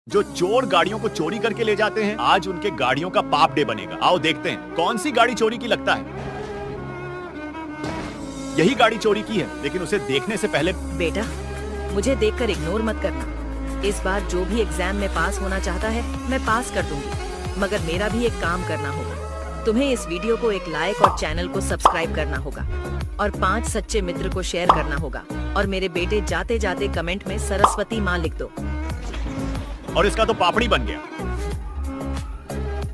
जो चोर गाड़ियों को चोरी करके ले जाते हैं, आज उनके गाड़ियों का पाप डे बनेगा। आओ देखते हैं कौन सी गाड़ी चोरी की लगता है। यही गाड़ी चोरी की है, लेकिन उसे देखने से पहले बेटा, मुझे देखकर इग्नोर मत करना। इस बार जो भी एग्जाम में पास होना चाहता है मैं पास कर दूंगी, मगर मेरा भी एक काम करना होगा। तुम्हें इस वीडियो को एक लाइक और चैनल को सब्सक्राइब करना होगा और 5 सच्चे मित्र को शेयर करना होगा। और मेरे बेटे जाते जाते कमेंट में सरस्वती माँ लिख दो। और इसका तो पापड़ी बन गया।